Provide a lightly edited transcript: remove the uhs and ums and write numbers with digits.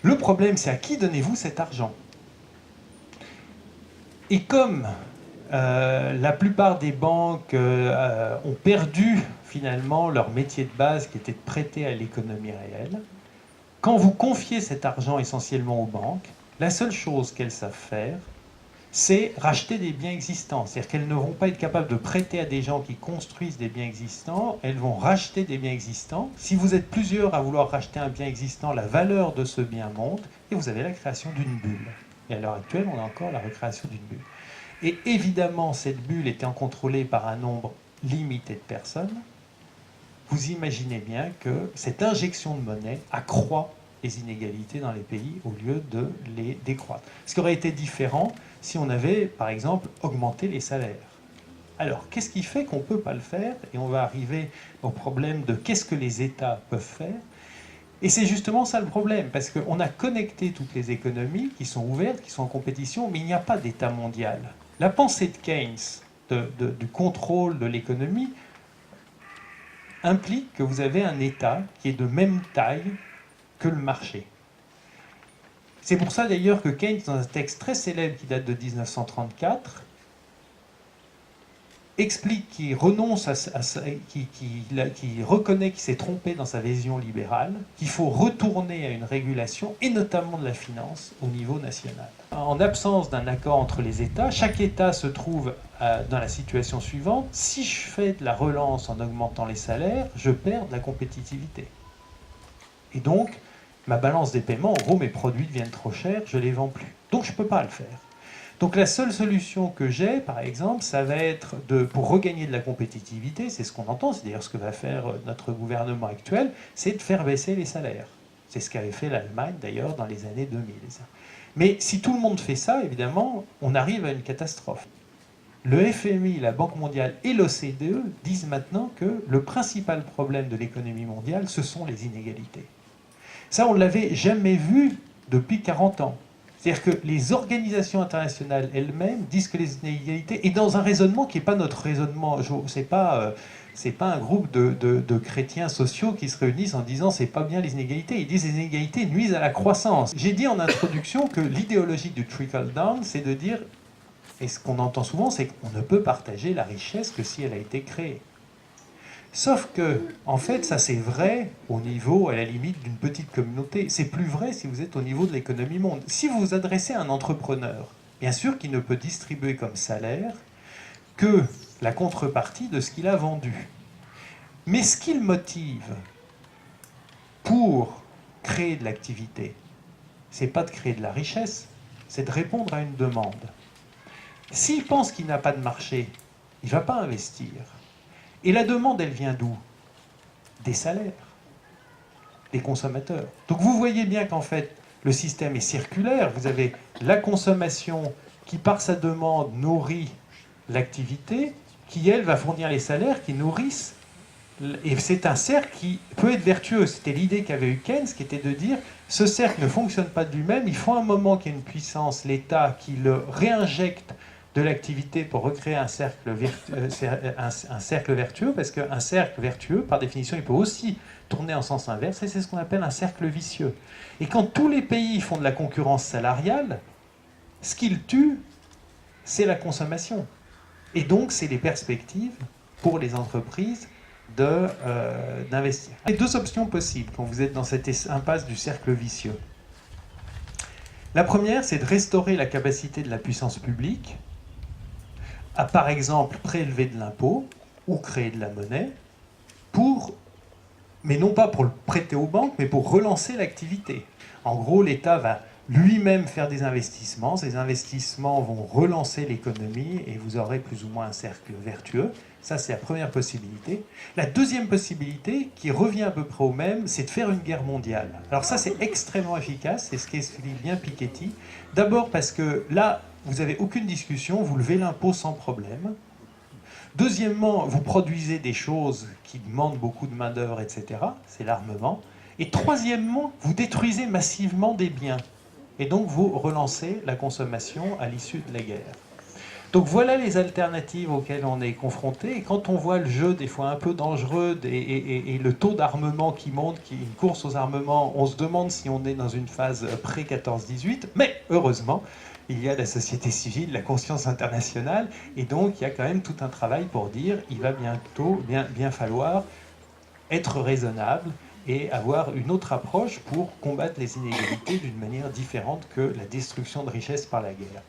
Le problème, c'est à qui donnez-vous cet argent? Et comme la plupart des banques ont perdu finalement leur métier de base qui était de prêter à l'économie réelle, quand vous confiez cet argent essentiellement aux banques, la seule chose qu'elles savent faire, c'est racheter des biens existants. C'est-à-dire qu'elles ne vont pas être capables de prêter à des gens qui construisent des biens existants, elles vont racheter des biens existants. Si vous êtes plusieurs à vouloir racheter un bien existant, la valeur de ce bien monte et vous avez la création d'une bulle. Et à l'heure actuelle, on a encore la recréation d'une bulle. Et évidemment, cette bulle étant contrôlée par un nombre limité de personnes, vous imaginez bien que cette injection de monnaie accroît les inégalités dans les pays au lieu de les décroître. Ce qui aurait été différent si on avait, par exemple, augmenté les salaires. Alors, qu'est-ce qui fait qu'on ne peut pas le faire? Et on va arriver au problème de qu'est-ce que les États peuvent faire. Et c'est justement ça le problème, parce qu'on a connecté toutes les économies qui sont ouvertes, qui sont en compétition, mais il n'y a pas d'État mondial. La pensée de Keynes, du contrôle de l'économie, implique que vous avez un État qui est de même taille que le marché. C'est pour ça d'ailleurs que Keynes, dans un texte très célèbre qui date de 1934, explique qu'il renonce qu'il reconnaît qu'il s'est trompé dans sa vision libérale, qu'il faut retourner à une régulation, et notamment de la finance, au niveau national. En absence d'un accord entre les États, chaque État se trouve dans la situation suivante: si je fais de la relance en augmentant les salaires, je perds de la compétitivité. Et donc, ma balance des paiements, en gros, mes produits deviennent trop chers, je ne les vends plus. Donc, je ne peux pas le faire. Donc la seule solution que j'ai, par exemple, ça va être, pour regagner de la compétitivité, c'est ce qu'on entend, c'est d'ailleurs ce que va faire notre gouvernement actuel, c'est de faire baisser les salaires. C'est ce qu'avait fait l'Allemagne, d'ailleurs, dans les années 2000. Mais si tout le monde fait ça, évidemment, on arrive à une catastrophe. Le FMI, la Banque mondiale et l'OCDE disent maintenant que le principal problème de l'économie mondiale, ce sont les inégalités. Ça, on ne l'avait jamais vu depuis 40 ans. C'est-à-dire que les organisations internationales elles-mêmes disent que les inégalités, et dans un raisonnement qui n'est pas notre raisonnement, c'est pas un groupe de chrétiens sociaux qui se réunissent en disant c'est pas bien les inégalités, ils disent les inégalités nuisent à la croissance. J'ai dit en introduction que l'idéologie du trickle-down, c'est de dire, et ce qu'on entend souvent, c'est qu'on ne peut partager la richesse que si elle a été créée. Sauf que, en fait, ça c'est vrai au niveau, à la limite, d'une petite communauté. C'est plus vrai si vous êtes au niveau de l'économie monde. Si vous vous adressez à un entrepreneur, bien sûr qu'il ne peut distribuer comme salaire que la contrepartie de ce qu'il a vendu. Mais ce qui le motive pour créer de l'activité, c'est pas de créer de la richesse, c'est de répondre à une demande. S'il pense qu'il n'a pas de marché, il ne va pas investir. Et la demande, elle vient d'où? Des salaires, des consommateurs. Donc vous voyez bien qu'en fait, le système est circulaire. Vous avez la consommation qui, par sa demande, nourrit l'activité, qui, elle, va fournir les salaires qui nourrissent. Et c'est un cercle qui peut être vertueux. C'était l'idée qu'avait eu Keynes, qui était de dire, ce cercle ne fonctionne pas de lui-même, il faut un moment qu'il y ait une puissance, l'État, qui le réinjecte de l'activité pour recréer un cercle vertueux, parce qu'un cercle vertueux, par définition, il peut aussi tourner en sens inverse, et c'est ce qu'on appelle un cercle vicieux. Et quand tous les pays font de la concurrence salariale, ce qu'ils tuent, c'est la consommation. Et donc, c'est les perspectives pour les entreprises d'investir. Il y a deux options possibles quand vous êtes dans cette impasse du cercle vicieux. La première, c'est de restaurer la capacité de la puissance publique à, par exemple, prélever de l'impôt ou créer de la monnaie, mais non pas pour le prêter aux banques, mais pour relancer l'activité. En gros, l'État va lui-même faire des investissements, ces investissements vont relancer l'économie et vous aurez plus ou moins un cercle vertueux. Ça, c'est la première possibilité. La deuxième possibilité, qui revient à peu près au même, c'est de faire une guerre mondiale. Alors ça, c'est extrêmement efficace, c'est ce qu'explique bien Piketty. D'abord parce que là, vous n'avez aucune discussion, vous levez l'impôt sans problème. Deuxièmement, vous produisez des choses qui demandent beaucoup de main-d'œuvre, etc. C'est l'armement. Et troisièmement, vous détruisez massivement des biens. Et donc, vous relancez la consommation à l'issue de la guerre. Donc voilà les alternatives auxquelles on est confronté. Et quand on voit le jeu des fois un peu dangereux et le taux d'armement qui monte, qui est une course aux armements, on se demande si on est dans une phase pré-14-18. Mais heureusement, il y a la société civile, la conscience internationale, et donc il y a quand même tout un travail pour dire il va bientôt bien falloir être raisonnable et avoir une autre approche pour combattre les inégalités d'une manière différente que la destruction de richesses par la guerre.